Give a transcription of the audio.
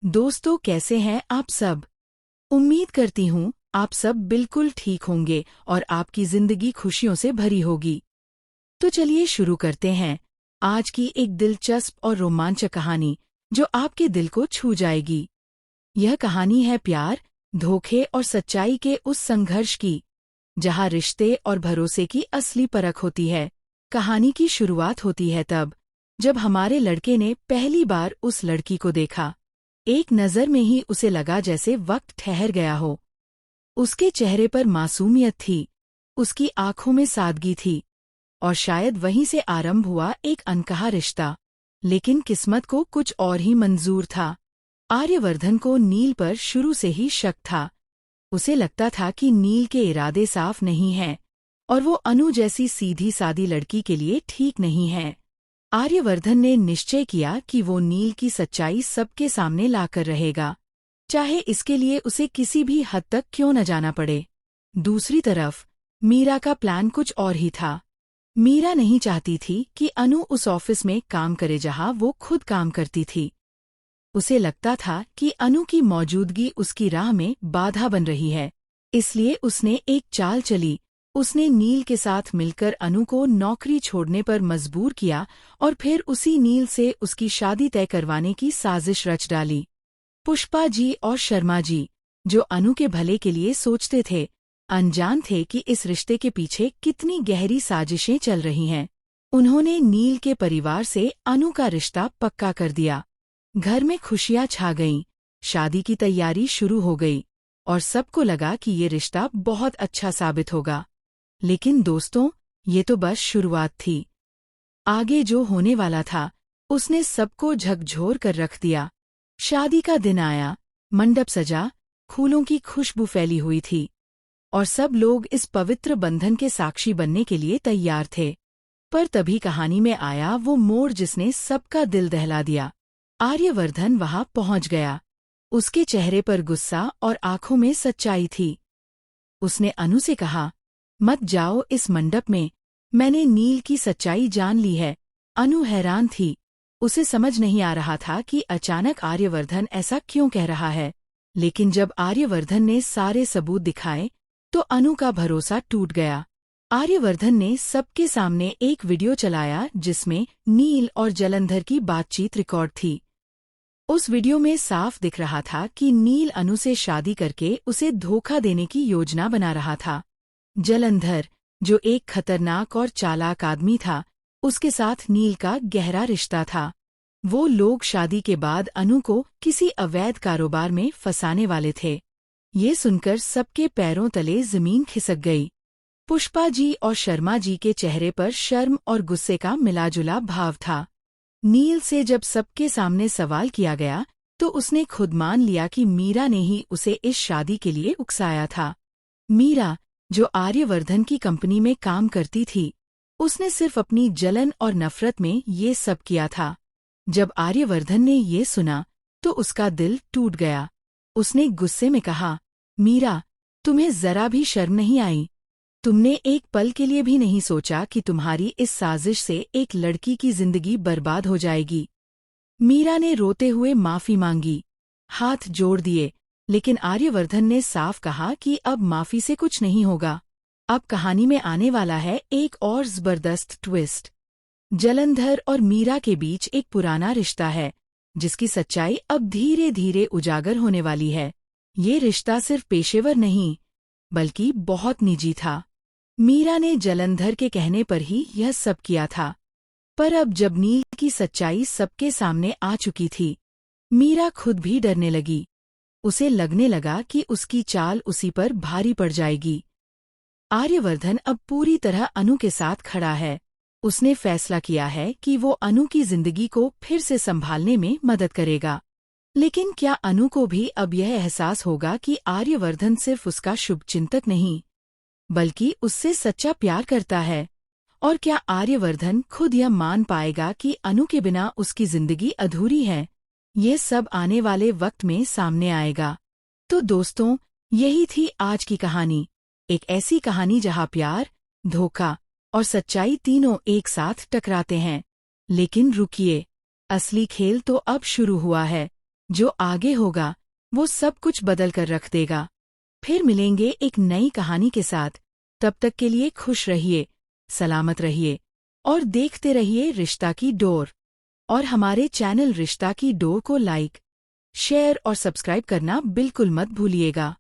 दोस्तों, कैसे हैं आप सब। उम्मीद करती हूँ आप सब बिल्कुल ठीक होंगे और आपकी जिंदगी खुशियों से भरी होगी। तो चलिए शुरू करते हैं आज की एक दिलचस्प और रोमांचक कहानी जो आपके दिल को छू जाएगी। यह कहानी है प्यार, धोखे और सच्चाई के उस संघर्ष की जहाँ रिश्ते और भरोसे की असली परख होती है। कहानी की शुरुआत होती है तब जब हमारे लड़के ने पहली बार उस लड़की को देखा। एक नज़र में ही उसे लगा जैसे वक्त ठहर गया हो। उसके चेहरे पर मासूमियत थी, उसकी आंखों में सादगी थी और शायद वहीं से आरंभ हुआ एक अनकहा रिश्ता। लेकिन किस्मत को कुछ और ही मंजूर था। आर्यवर्धन को नील पर शुरू से ही शक था। उसे लगता था कि नील के इरादे साफ नहीं हैं और वो अनु जैसी सीधी सादी लड़की के लिए ठीक नहीं है। आर्यवर्धन ने निश्चय किया कि वो नील की सच्चाई सबके सामने लाकर रहेगा, चाहे इसके लिए उसे किसी भी हद तक क्यों न जाना पड़े। दूसरी तरफ मीरा का प्लान कुछ और ही था। मीरा नहीं चाहती थी कि अनु उस ऑफिस में काम करे जहां वो खुद काम करती थी। उसे लगता था कि अनु की मौजूदगी उसकी राह में बाधा बन रही है। इसलिए उसने एक चाल चली। उसने नील के साथ मिलकर अनु को नौकरी छोड़ने पर मजबूर किया और फिर उसी नील से उसकी शादी तय करवाने की साजिश रच डाली। पुष्पा जी और शर्मा जी, जो अनु के भले के लिए सोचते थे, अनजान थे कि इस रिश्ते के पीछे कितनी गहरी साजिशें चल रही हैं। उन्होंने नील के परिवार से अनु का रिश्ता पक्का कर दिया। घर में खुशियां छा गईं, शादी की तैयारी शुरू हो गई और सबको लगा कि ये रिश्ता बहुत अच्छा साबित होगा। लेकिन दोस्तों, ये तो बस शुरुआत थी। आगे जो होने वाला था उसने सबको झकझोर कर रख दिया। शादी का दिन आया, मंडप सजा, फूलों की खुशबू फैली हुई थी और सब लोग इस पवित्र बंधन के साक्षी बनने के लिए तैयार थे। पर तभी कहानी में आया वो मोड़ जिसने सबका दिल दहला दिया। आर्यवर्धन वहां पहुंच गया। उसके चेहरे पर गुस्सा और आंखों में सच्चाई थी। उसने अनु से कहा, मत जाओ इस मंडप में, मैंने नील की सच्चाई जान ली है। अनु हैरान थी। उसे समझ नहीं आ रहा था कि अचानक आर्यवर्धन ऐसा क्यों कह रहा है। लेकिन जब आर्यवर्धन ने सारे सबूत दिखाए तो अनु का भरोसा टूट गया। आर्यवर्धन ने सबके सामने एक वीडियो चलाया जिसमें नील और जलंधर की बातचीत रिकॉर्ड थी। उस वीडियो में साफ दिख रहा था कि नील अनु से शादी करके उसे धोखा देने की योजना बना रहा था। जलंधर, जो एक खतरनाक और चालाक आदमी था, उसके साथ नील का गहरा रिश्ता था। वो लोग शादी के बाद अनु को किसी अवैध कारोबार में फंसाने वाले थे। ये सुनकर सबके पैरों तले जमीन खिसक गई। पुष्पा जी और शर्मा जी के चेहरे पर शर्म और गुस्से का मिलाजुला भाव था। नील से जब सबके सामने सवाल किया गया तो उसने खुद मान लिया कि मीरा ने ही उसे इस शादी के लिए उकसाया था। मीरा, जो आर्यवर्धन की कंपनी में काम करती थी, उसने सिर्फ अपनी जलन और नफरत में ये सब किया था। जब आर्यवर्धन ने ये सुना तो उसका दिल टूट गया। उसने गुस्से में कहा, मीरा, तुम्हें जरा भी शर्म नहीं आई? तुमने एक पल के लिए भी नहीं सोचा कि तुम्हारी इस साजिश से एक लड़की की जिंदगी बर्बाद हो जाएगी। मीरा ने रोते हुए माफी मांगी, हाथ जोड़ दिए, लेकिन आर्यवर्धन ने साफ कहा कि अब माफी से कुछ नहीं होगा। अब कहानी में आने वाला है एक और जबरदस्त ट्विस्ट। जलंधर और मीरा के बीच एक पुराना रिश्ता है जिसकी सच्चाई अब धीरे धीरे उजागर होने वाली है। ये रिश्ता सिर्फ पेशेवर नहीं बल्कि बहुत निजी था। मीरा ने जलंधर के कहने पर ही यह सब किया था। पर अब जब नील की सच्चाई सबके सामने आ चुकी थी, मीरा खुद भी डरने लगी। उसे लगने लगा कि उसकी चाल उसी पर भारी पड़ जाएगी। आर्यवर्धन अब पूरी तरह अनु के साथ खड़ा है। उसने फैसला किया है कि वो अनु की जिंदगी को फिर से संभालने में मदद करेगा। लेकिन क्या अनु को भी अब यह एहसास होगा कि आर्यवर्धन सिर्फ उसका शुभचिंतक नहीं बल्कि उससे सच्चा प्यार करता है? और क्या आर्यवर्धन खुद यह मान पाएगा कि अनु के बिना उसकी जिंदगी अधूरी है? ये सब आने वाले वक्त में सामने आएगा। तो दोस्तों, यही थी आज की कहानी। एक ऐसी कहानी जहां प्यार, धोखा और सच्चाई तीनों एक साथ टकराते हैं। लेकिन रुकिए, असली खेल तो अब शुरू हुआ है। जो आगे होगा वो सब कुछ बदल कर रख देगा। फिर मिलेंगे एक नई कहानी के साथ। तब तक के लिए खुश रहिए, सलामत रहिए और देखते रहिए रिश्ता की डोर। और हमारे चैनल रिश्ता की डोर को लाइक, शेयर और सब्सक्राइब करना बिल्कुल मत भूलिएगा।